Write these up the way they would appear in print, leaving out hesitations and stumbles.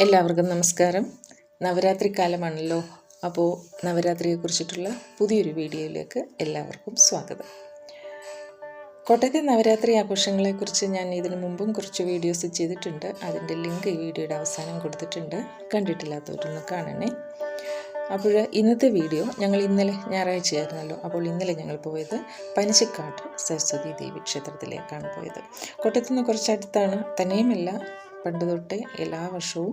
എല്ലാവർക്കും നമസ്കാരം. നവരാത്രി കാലമാണല്ലോ. അപ്പോൾ നവരാത്രിയെക്കുറിച്ചിട്ടുള്ള പുതിയൊരു വീഡിയോയിലേക്ക് എല്ലാവർക്കും സ്വാഗതം. കോട്ടയത്തെ നവരാത്രി ആഘോഷങ്ങളെക്കുറിച്ച് ഞാൻ ഇതിനു മുമ്പും കുറച്ച് വീഡിയോസ് ചെയ്തിട്ടുണ്ട്. അതിൻ്റെ ലിങ്ക് ഈ വീഡിയോയുടെ അവസാനം കൊടുത്തിട്ടുണ്ട്. കണ്ടിട്ടില്ലാത്തവരൊന്ന് കാണണേ. അപ്പോൾ ഇന്നത്തെ വീഡിയോ ഞങ്ങൾ ഇന്നലെ ഞായറാഴ്ചയായിരുന്നല്ലോ. അപ്പോൾ ഇന്നലെ ഞങ്ങൾ പോയത് പനച്ചിക്കാട്ട് സരസ്വതി ദേവി ക്ഷേത്രത്തിലേക്കാണ് പോയത്. കോട്ടയത്തു നിന്ന് കുറച്ചടുത്താണ്. തന്നെയുമല്ല, പണ്ട് തൊട്ടേ എല്ലാ വർഷവും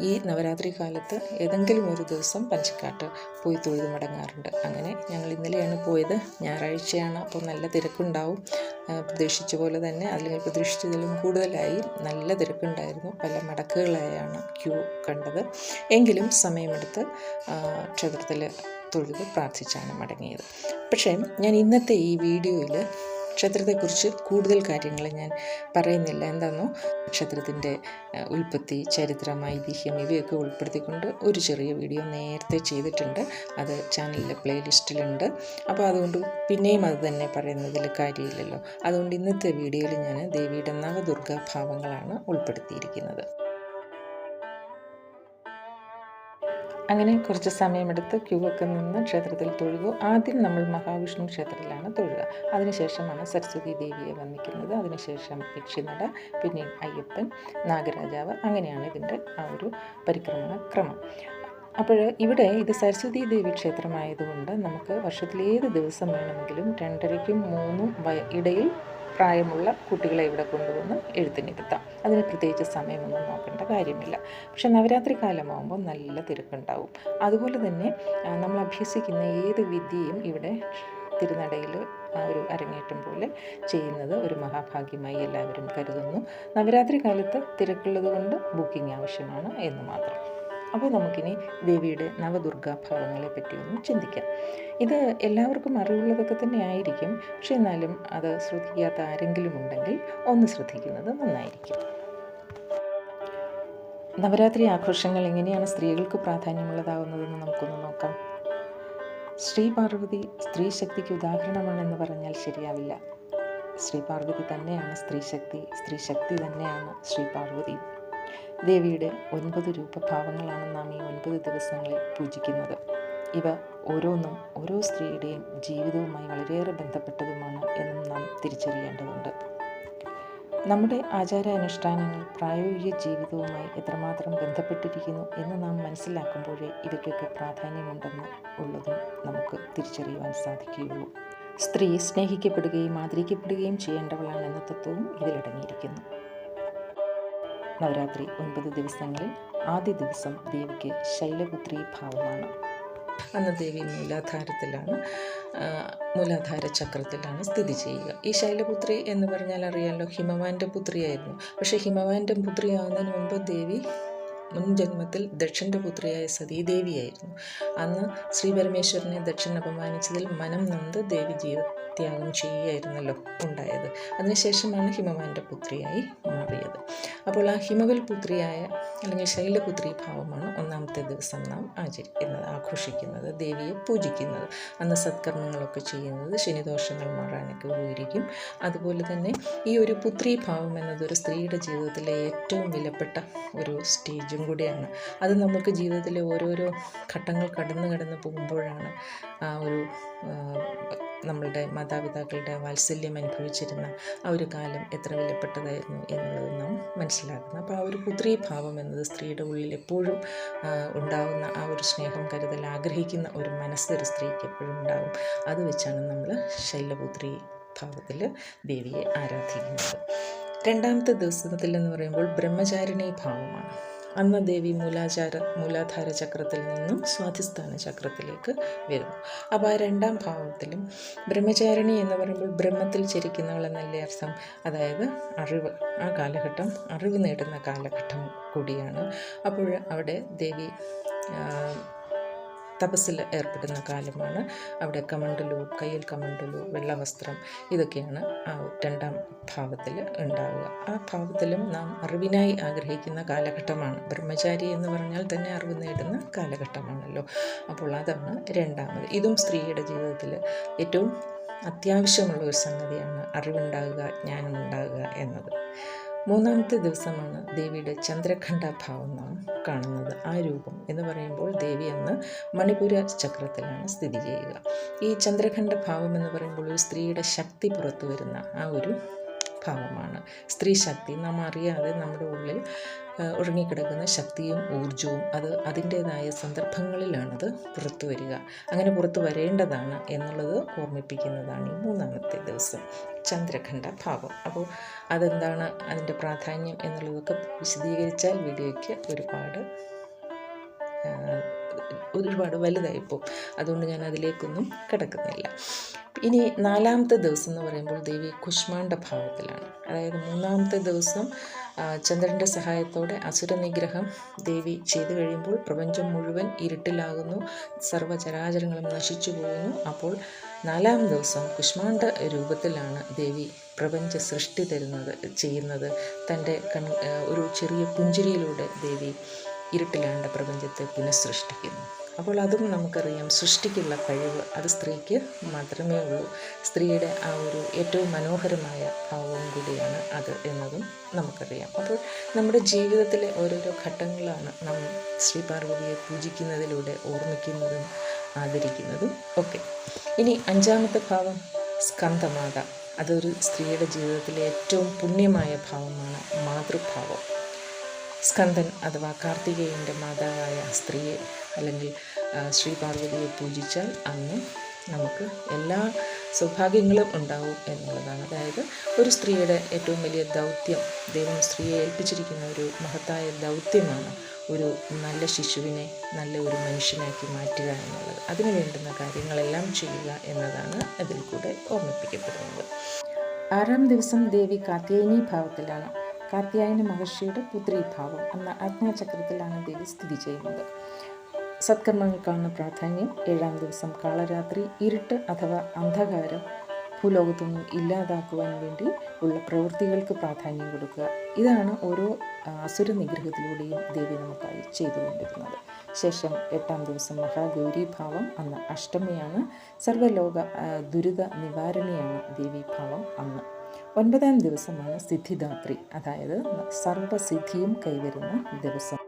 ഈ നവരാത്രി കാലത്ത് ഏതെങ്കിലും ഒരു ദിവസം പനച്ചിക്കാട്ട് പോയി തൊഴുത് മടങ്ങാറുണ്ട്. അങ്ങനെ ഞങ്ങൾ ഇന്നലെയാണ് പോയത്. ഞായറാഴ്ചയാണ്, അപ്പോൾ നല്ല തിരക്കുണ്ടാവും. പ്രതീക്ഷിച്ച പോലെ തന്നെ, അല്ലെങ്കിൽ പ്രതീക്ഷിച്ചതിലും കൂടുതലായി നല്ല തിരക്കുണ്ടായിരുന്നു. പല മടക്കുകളായാണ് ക്യൂ കണ്ടത്. എങ്കിലും സമയമെടുത്ത് ക്ഷേത്രത്തിൽ തൊഴുത് പ്രാർത്ഥിച്ചാണ് മടങ്ങിയത്. പക്ഷേ ഞാൻ ഇന്നത്തെ ഈ വീഡിയോയിൽ ക്ഷേത്രത്തെക്കുറിച്ച് കൂടുതൽ കാര്യങ്ങൾ ഞാൻ പറയുന്നില്ല. എന്താണെന്നോ, ക്ഷേത്രത്തിൻ്റെ ഉൽപ്പത്തി, ചരിത്രം, ഐതിഹ്യം ഇവയൊക്കെ ഉൾപ്പെടുത്തിക്കൊണ്ട് ഒരു ചെറിയ വീഡിയോ നേരത്തെ ചെയ്തിട്ടുണ്ട്. അത് ചാനലിലെ പ്ലേലിസ്റ്റിലുണ്ട്. അപ്പോൾ അതുകൊണ്ട് പിന്നെയും അത് തന്നെ പറയുന്നതിൽ കാര്യമില്ലല്ലോ. അതുകൊണ്ട് ഇന്നത്തെ വീഡിയോയിൽ ഞാൻ ദേവിയുടെ നവദുർഗാ ഭാവങ്ങളാണ് ഉൾപ്പെടുത്തിയിരിക്കുന്നത്. അങ്ങനെ കുറച്ച് സമയമെടുത്ത് ക്യൂ ഒക്കെ നിന്ന് ക്ഷേത്രത്തിൽ തൊഴുതു. ആദ്യം നമ്മൾ മഹാവിഷ്ണു ക്ഷേത്രത്തിലാണ് തൊഴുക. അതിനുശേഷമാണ് സരസ്വതി ദേവിയെ വന്ദിക്കുന്നത്. അതിനുശേഷം യക്ഷിനട, പിന്നീട് അയ്യപ്പൻ, നാഗരാജാവ്. അങ്ങനെയാണ് ഇതിൻ്റെ ആ ഒരു പരിക്രമണ ക്രമം. അപ്പോൾ ഇവിടെ ഇത് സരസ്വതി ദേവി ക്ഷേത്രമായതുകൊണ്ട് നമുക്ക് വർഷത്തിലേത് ദിവസം വേണമെങ്കിലും 2:30-ക്കും 3-നും ഇടയിൽ പ്രായമുള്ള കുട്ടികളെ ഇവിടെ കൊണ്ടുവന്ന് എഴുത്തിനിരുത്താം. അതിന് പ്രത്യേകിച്ച് സമയമൊന്നും നോക്കേണ്ട കാര്യമില്ല. പക്ഷെ നവരാത്രി കാലമാകുമ്പോൾ നല്ല തിരക്കുണ്ടാവും. അതുപോലെ തന്നെ നമ്മൾ അഭ്യസിക്കുന്ന ഏത് വിദ്യയും ഇവിടെ തിരുനടയിൽ ഒരു അരങ്ങേറ്റം പോലെ ചെയ്യുന്നത് ഒരു മഹാഭാഗ്യമായി എല്ലാവരും കരുതുന്നു. നവരാത്രി കാലത്ത് തിരക്കുള്ളത് കൊണ്ട് ബുക്കിംഗ് ആവശ്യമാണ് എന്ന് മാത്രം. അപ്പോൾ നമുക്കിനി ദേവിയുടെ നവദുർഗാ ഭാവങ്ങളെ പറ്റിയൊന്ന് ചിന്തിക്കാം. ഇത് എല്ലാവർക്കും അറിവുള്ളതൊക്കെ തന്നെ ആയിരിക്കും. പക്ഷെ എന്നാലും അത് ശ്രദ്ധിക്കാത്ത ആരെങ്കിലും ഉണ്ടെങ്കിൽ ഒന്ന് ശ്രദ്ധിക്കുന്നത് നന്നായിരിക്കും. നവരാത്രി ആഘോഷങ്ങൾ എങ്ങനെയാണ് സ്ത്രീകൾക്ക് പ്രാധാന്യമുള്ളതാകുന്നതെന്ന് നമുക്കൊന്ന് നോക്കാം. ശ്രീ പാർവതി സ്ത്രീ ശക്തിക്ക് ഉദാഹരണമാണെന്ന് പറഞ്ഞാൽ ശരിയാവില്ല. ശ്രീ പാർവതി തന്നെയാണ് സ്ത്രീശക്തി, സ്ത്രീശക്തി തന്നെയാണ് ശ്രീ പാർവതി. ദേവിയുടെ 9 രൂപഭാവങ്ങളാണ് നാം ഈ 9 ദിവസങ്ങളിൽ പൂജിക്കുന്നത്. ഇവ ഓരോന്നും ഓരോ സ്ത്രീയുടെയും ജീവിതവുമായി വളരെയേറെ ബന്ധപ്പെട്ടതുമാണ് എന്നും നാം തിരിച്ചറിയേണ്ടതുണ്ട്. നമ്മുടെ ആചാരാനുഷ്ഠാനങ്ങൾ പ്രായോഗിക ജീവിതവുമായി എത്രമാത്രം ബന്ധപ്പെട്ടിരിക്കുന്നു എന്ന് നാം മനസ്സിലാക്കുമ്പോഴേ ഇവയ്ക്കൊക്കെ പ്രാധാന്യമുണ്ടെന്ന് ഉള്ളതും നമുക്ക് തിരിച്ചറിയുവാൻ സാധിക്കുകയുള്ളൂ. സ്ത്രീ സ്നേഹിക്കപ്പെടുകയും ആദരിക്കപ്പെടുകയും ചെയ്യേണ്ടവളാണെന്ന തത്വവും ഇതിലടങ്ങിയിരിക്കുന്നു. നവരാത്രി 9 ദിവസങ്ങളിൽ ആദ്യ ദിവസം ദേവിക്ക് ശൈലപുത്രി ഭാവമാണ്. അന്ന് ദേവി മൂലാധാര ചക്രത്തിലാണ് സ്ഥിതി ചെയ്യുക. ഈ ശൈലപുത്രി എന്ന് പറഞ്ഞാൽ അറിയാമല്ലോ, ഹിമവാന്റെ പുത്രിയായിരുന്നു. പക്ഷേ ഹിമവാന്റെ പുത്രിയാവുന്നതിന് മുമ്പ് ദേവി മുൻജന്മത്തിൽ ദക്ഷൻ്റെ പുത്രിയായ സതീദേവിയായിരുന്നു. അന്ന് ശ്രീ പരമേശ്വരനെ ദക്ഷൻ അപമാനിച്ചതിൽ മനം നൊന്ത് ദേവി ജീവത്യാഗം ചെയ്യുകയായിരുന്നല്ലോ ഉണ്ടായത്. അതിനുശേഷമാണ് ഹിമവാന്റെ പുത്രിയായി മാറിയത്. അപ്പോൾ ആ ഹിമവൽ പുത്രിയായ അല്ലെങ്കിൽ ശൈലപുത്രി ഭാവമാണ് ഒന്നാമത്തെ ദിവസം നാം ആഘോഷിക്കുന്നത്, ദേവിയെ പൂജിക്കുന്നത്. അന്ന് സത്കർമ്മങ്ങളൊക്കെ ചെയ്യുന്നത് ശനിദോഷങ്ങൾ മാറാനൊക്കെ ഉപകരിക്കും. അതുപോലെ തന്നെ ഈ ഒരു പുത്രി ഭാവം എന്നത് ഒരു സ്ത്രീയുടെ ജീവിതത്തിലെ ഏറ്റവും വിലപ്പെട്ട ഒരു സ്റ്റേജും കൂടിയാണ്. അത് നമുക്ക് ജീവിതത്തിലെ ഓരോരോ ഘട്ടങ്ങൾ കടന്നു പോകുമ്പോഴാണ് ആ ഒരു നമ്മളുടെ മാതാപിതാക്കളുടെ വാത്സല്യം അനുഭവിച്ചിരുന്ന ആ ഒരു കാലം എത്ര വിലപ്പെട്ടതായിരുന്നു എന്നുള്ളത് നാം മനസ്സിലാക്കുന്നത്. അപ്പോൾ ആ ഒരു പുത്രി ഭാവം എന്നത് സ്ത്രീയുടെ ഉള്ളിൽ എപ്പോഴും ഉണ്ടാകുന്ന ആ ഒരു സ്നേഹം, കരുതൽ ആഗ്രഹിക്കുന്ന ഒരു മനസ്സ് ഒരു സ്ത്രീക്ക് എപ്പോഴും ഉണ്ടാകും. അത് വെച്ചാണ് നമ്മൾ ശൈലപുത്രി ഭാവത്തിൽ ദേവിയെ ആരാധിക്കുന്നത്. രണ്ടാമത്തെ ദിവസത്തിൽ എന്ന് പറയുമ്പോൾ ബ്രഹ്മചാരിണി ഭാവമാണ്. അന്ന് ദേവി മൂലാധാര ചക്രത്തിൽ നിന്നും സ്വാധിസ്ഥാന ചക്രത്തിലേക്ക് വരുന്നു. അപ്പോൾ ആ രണ്ടാം ഭാവത്തിലും ബ്രഹ്മചാരിണി എന്ന് പറയുമ്പോൾ ബ്രഹ്മത്തിൽ ചരിക്കുന്നവളെന്നല്ലേ അർത്ഥം. അതായത് അറിവ്, ആ കാലഘട്ടം അറിവ് നേടുന്ന കാലഘട്ടം കൂടിയാണ്. അപ്പോൾ അവിടെ ദേവി തപസ്സിൽ ഏർപ്പെടുന്ന കാലമാണ്. അവിടെ കമണ്ടലു, കയ്യിൽ കമണ്ടലു, വെള്ളവസ്ത്രം, ഇതൊക്കെയാണ് ആ രണ്ടാം ഭാവത്തിൽ ഉണ്ടാവുക. ആ ഭാവത്തിലും നാം അറിവിനായി ആഗ്രഹിക്കുന്ന കാലഘട്ടമാണ്. ബ്രഹ്മചാരി എന്ന് പറഞ്ഞാൽ തന്നെ അറിവ് നേടുന്ന കാലഘട്ടമാണല്ലോ. അപ്പോൾ അതാണ് രണ്ടാമത്. ഇതും സ്ത്രീയുടെ ജീവിതത്തിൽ ഏറ്റവും അത്യാവശ്യമുള്ള ഒരു സംഗതിയാണ്, അറിവുണ്ടാകുക, ജ്ഞാനമുണ്ടാകുക എന്നത്. മൂന്നാമത്തെ ദിവസമാണ് ദേവിയുടെ ചന്ദ്രഖണ്ഡ ഭാവം നാം കാണുന്നത്. ആ രൂപം എന്ന് പറയുമ്പോൾ ദേവി അന്ന് മണിപുര ചക്രത്തിലാണ് സ്ഥിതി ചെയ്യുക. ഈ ചന്ദ്രഖണ്ഡ ഭാവം എന്ന് പറയുമ്പോൾ ഒരു സ്ത്രീയുടെ ശക്തി പുറത്തു വരുന്ന ആ ഒരു ഭാവമാണ്. സ്ത്രീ ശക്തി നാം അറിയാതെ നമ്മുടെ ഉള്ളിൽ ഒഴുങ്ങിക്കിടക്കുന്ന ശക്തിയും ഊർജവും അത് അതിൻ്റേതായ സന്ദർഭങ്ങളിലാണത് പുറത്തു വരിക. അങ്ങനെ പുറത്തു വരേണ്ടതാണ് എന്നുള്ളത് ഓർമ്മിപ്പിക്കുന്നതാണ് ഈ മൂന്നാമത്തെ ദിവസം ചന്ദ്രഖണ്ഡ ഭാവം. അപ്പോൾ അതെന്താണ് അതിൻ്റെ പ്രാധാന്യം എന്നുള്ളതൊക്കെ വിശദീകരിച്ചാൽ വീഡിയോയ്ക്ക് ഒരുപാട് വലുതായിപ്പോൾ. അതുകൊണ്ട് ഞാൻ അതിലേക്കൊന്നും കിടക്കുന്നില്ല. ഇനി നാലാമത്തെ ദിവസം എന്ന് പറയുമ്പോൾ ദേവി കുഷ്മാണ്ഡ ഭാവത്തിലാണ്. അതായത് മൂന്നാമത്തെ ദിവസം ചന്ദ്രൻ്റെ സഹായത്തോടെ അസുര നിഗ്രഹം ദേവി ചെയ്തു കഴിയുമ്പോൾ പ്രപഞ്ചം മുഴുവൻ ഇരുട്ടിലാകുന്നു, സർവ്വചരാചരങ്ങളും നശിച്ചു പോകുന്നു. അപ്പോൾ നാലാം ദിവസം കുഷ്മാണ്ഡ രൂപത്തിലാണ് ദേവി പ്രപഞ്ച സൃഷ്ടി ചെയ്യുന്നത്. തൻ്റെ ഒരു ചെറിയ പുഞ്ചിരിയിലൂടെ ദേവി ഇരുട്ടിലാണ്ട പ്രപഞ്ചത്തെ പുനഃസൃഷ്ടിക്കുന്നു. അപ്പോൾ അതും നമുക്കറിയാം, സൃഷ്ടിക്കുള്ള കഴിവ് അത് സ്ത്രീക്ക് മാത്രമേ ഉള്ളൂ. സ്ത്രീയുടെ ആ ഒരു ഏറ്റവും മനോഹരമായ ഭാവവും കൂടിയാണ് അത് എന്നതും നമുക്കറിയാം. അപ്പോൾ നമ്മുടെ ജീവിതത്തിലെ ഓരോരോ ഘട്ടങ്ങളാണ് നാം ശ്രീ പാർവതിയെ പൂജിക്കുന്നതിലൂടെ ഓർമ്മിക്കുന്നതും ആദരിക്കുന്നതും ഒക്കെ. ഇനി അഞ്ചാമത്തെ ഭാവം സ്കന്ദമാത. അതൊരു സ്ത്രീയുടെ ജീവിതത്തിലെ ഏറ്റവും പുണ്യമായ ഭാവമാണ്, മാതൃഭാവം. സ്കന്ദൻ അഥവാ കാർത്തികേയൻ്റെ മാതാവായ സ്ത്രീയെ അല്ലെങ്കിൽ ശ്രീ പാർവതിയെ പൂജിച്ചാൽ അന്ന് നമുക്ക് എല്ലാ സൗഭാഗ്യങ്ങളും ഉണ്ടാവും എന്നുള്ളതാണ്. അതായത് ഒരു സ്ത്രീയുടെ ഏറ്റവും വലിയ ദൗത്യം, ദൈവം സ്ത്രീയെ ഏൽപ്പിച്ചിരിക്കുന്ന ഒരു മഹത്തായ ദൗത്യമാണ് ഒരു നല്ല ശിശുവിനെ നല്ല ഒരു മനുഷ്യനാക്കി മാറ്റുക എന്നുള്ളത്. അതിനു വേണ്ടുന്ന കാര്യങ്ങളെല്ലാം ചെയ്യുക എന്നതാണ് അതിൽ കൂടെ ഓർമ്മിപ്പിക്കപ്പെടുന്നത്. ആറാം ദിവസം ദേവി കാത്യായനി ഭാവത്തിലാണ്. കാത്യായന മഹർഷിയുടെ പുത്രീഭാവം എന്ന ആജ്ഞാചക്രത്തിലാണ് ദേവി സ്ഥിതി ചെയ്യുന്നത്. സത്കർമ്മങ്ങൾക്കാണ് പ്രാധാന്യം. ഏഴാം ദിവസം കാളരാത്രി, ഇരുട്ട് അഥവാ അന്ധകാരം ഭൂലോകത്തൊന്നും ഇല്ലാതാക്കുവാൻ വേണ്ടി ഉള്ള പ്രവൃത്തികൾക്ക് പ്രാധാന്യം കൊടുക്കുക. ഇതാണ് ഓരോ അസുര നിഗ്രഹത്തിലൂടെയും ദേവി നമുക്കായി ചെയ്തുകൊണ്ടിരുന്നത്. ശേഷം എട്ടാം ദിവസം മഹാഗൗരീഭാവം, അന്ന് അഷ്ടമിയാണ്. സർവ്വലോക ദുരിത നിവാരണിയാണ് ദേവീഭാവം അന്ന്. ഒൻപതാം ദിവസമാണ് സിദ്ധിദാത്രി, അതായത് സർവ്വസിദ്ധിയും കൈവരുന്ന ദിവസം.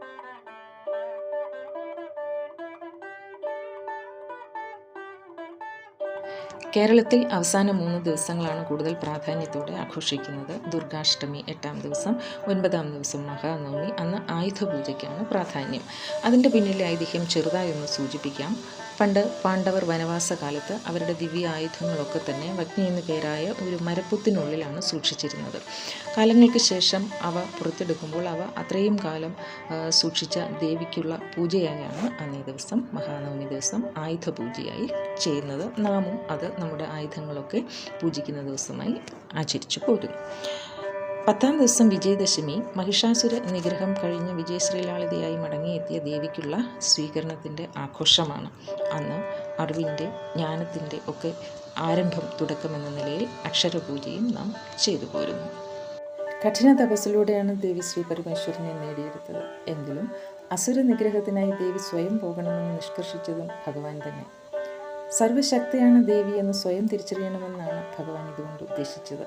കേരളത്തിൽ അവസാന 3 ദിവസങ്ങളാണ് കൂടുതൽ പ്രാധാന്യത്തോടെ ആഘോഷിക്കുന്നത്. ദുർഗാഷ്ടമി 8-ാം ദിവസം, 9-ാം ദിവസം മഹാനവമി, അന്ന് ആയുധപൂജയ്ക്കാണ് പ്രാധാന്യം. അതിൻ്റെ പിന്നിലെ ഐതിഹ്യം ചെറുതായൊന്ന് സൂചിപ്പിക്കാം. പണ്ട് പാണ്ഡവർ വനവാസകാലത്ത് അവരുടെ ദിവ്യ ആയുധങ്ങളൊക്കെ തന്നെ വഗ്നി എന്നു പേരായ ഒരു മരപ്പൊത്തിനുള്ളിലാണ് സൂക്ഷിച്ചിരുന്നത്. കാലങ്ങൾക്ക് ശേഷം അവ പുറത്തെടുക്കുമ്പോൾ അവ അത്രയും കാലം സൂക്ഷിച്ച ദേവിക്കുള്ള പൂജയായാണ് അന്നേ ദിവസം മഹാനവമി ദിവസം ആയുധപൂജയായി ചെയ്യുന്നത്. നാമും അത് നമ്മുടെ ആയുധങ്ങളൊക്കെ പൂജിക്കുന്ന ദിവസമായി ആചരിച്ചു പോരുന്നു. 10-ാം ദിവസം വിജയദശമി, മഹിഷാസുര നിഗ്രഹം കഴിഞ്ഞ് വിജയശ്രീലാളിതയായി മടങ്ങിയെത്തിയ ദേവിക്കുള്ള സ്വീകരണത്തിൻ്റെ ആഘോഷമാണ്. അന്ന് അറിവിൻ്റെ, ജ്ഞാനത്തിൻ്റെ ഒക്കെ ആരംഭം, തുടക്കമെന്ന നിലയിൽ അക്ഷരപൂജയും നാം ചെയ്തു പോരുന്നു. കഠിന തപസ്സിലൂടെയാണ് ദേവി ശ്രീ പരമേശ്വരനെ നേടിയെടുത്തത്. എങ്കിലും അസുര നിഗ്രഹത്തിനായി ദേവി സ്വയം പോകണമെന്ന് നിഷ്കർഷിച്ചതും ഭഗവാൻ തന്നെ. സർവശക്തിയാണ് ദേവി എന്ന് സ്വയം തിരിച്ചറിയണമെന്നാണ് ഭഗവാൻ ഇതുകൊണ്ട് ഉദ്ദേശിച്ചത്.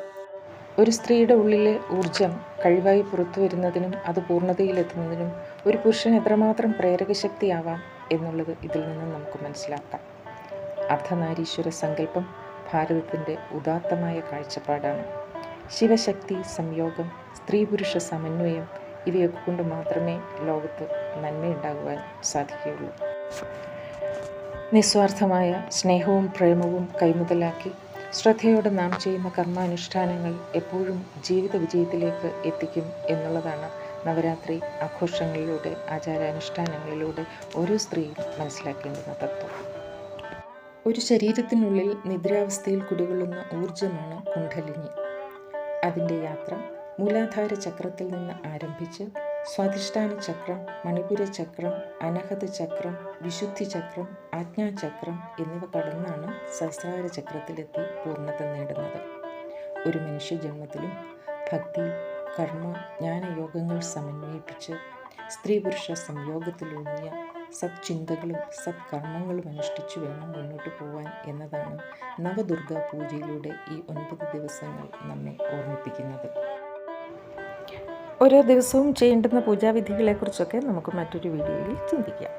ഒരു സ്ത്രീയുടെ ഉള്ളിലെ ഊർജം കഴിവായി പുറത്തു വരുന്നതിനും അത് പൂർണ്ണതയിലെത്തുന്നതിനും ഒരു പുരുഷൻ എത്രമാത്രം പ്രേരകശക്തിയാവാം എന്നുള്ളത് ഇതിൽ നിന്നും നമുക്ക് മനസ്സിലാക്കാം. അർദ്ധനാരീശ്വര സങ്കല്പം ഭാരതത്തിൻ്റെ ഉദാത്തമായ കാഴ്ചപ്പാടാണ്. ശിവശക്തി സംയോഗം, സ്ത്രീ പുരുഷ സമന്വയം ഇവയൊക്കെ കൊണ്ട് മാത്രമേ ലോകത്ത് നന്മയുണ്ടാകുവാൻ സാധിക്കുകയുള്ളൂ. നിസ്വാർത്ഥമായ സ്നേഹവും പ്രേമവും കൈമുതലാക്കി ശ്രദ്ധയോടെ നാം ചെയ്യുന്ന കർമാനുഷ്ഠാനങ്ങൾ എപ്പോഴും ജീവിത വിജയത്തിലേക്ക് എത്തിക്കും എന്നുള്ളതാണ് നവരാത്രി ആഘോഷങ്ങളിലൂടെ, ആചാരാനുഷ്ഠാനങ്ങളിലൂടെ ഓരോ സ്ത്രീയും മനസ്സിലാക്കേണ്ടുന്ന തത്വം. ഒരു ശരീരത്തിനുള്ളിൽ നിദ്രാവസ്ഥയിൽ കുടികൊള്ളുന്ന ഊർജമാണ് കുണ്ഡലിനി. അതിൻ്റെ യാത്ര മൂലാധാര ചക്രത്തിൽ നിന്ന് ആരംഭിച്ച് സ്വാധിഷ്ഠാന ചക്രം, മണിപുര ചക്രം, അനഹത ചക്രം, വിശുദ്ധി ചക്രം, ആജ്ഞാചക്രം എന്നിവ കടന്നാണ് സഹസ്രാര ചക്രത്തിലെത്തി പൂർണ്ണത നേടുന്നത്. ഒരു മനുഷ്യജന്മത്തിലും ഭക്തി, കർമ്മ, ജ്ഞാനയോഗങ്ങൾ സമന്വയിപ്പിച്ച് സ്ത്രീ പുരുഷ സംയോഗത്തിലൂന്നിയ സത്ചിന്തകളും സത്കർമ്മങ്ങളും അനുഷ്ഠിച്ചു വേണം മുന്നോട്ട് പോവാൻ എന്നതാണ് നവദുർഗാ പൂജയിലൂടെ ഈ 9 ദിവസങ്ങൾ നമ്മെ ഓർമ്മിപ്പിക്കുന്നത്. ഓരോ ദിവസവും ചെയ്യേണ്ടുന്ന പൂജാവിധികളെക്കുറിച്ചൊക്കെ നമുക്ക് മറ്റൊരു വീഡിയോയിൽ ചിന്തിക്കാം.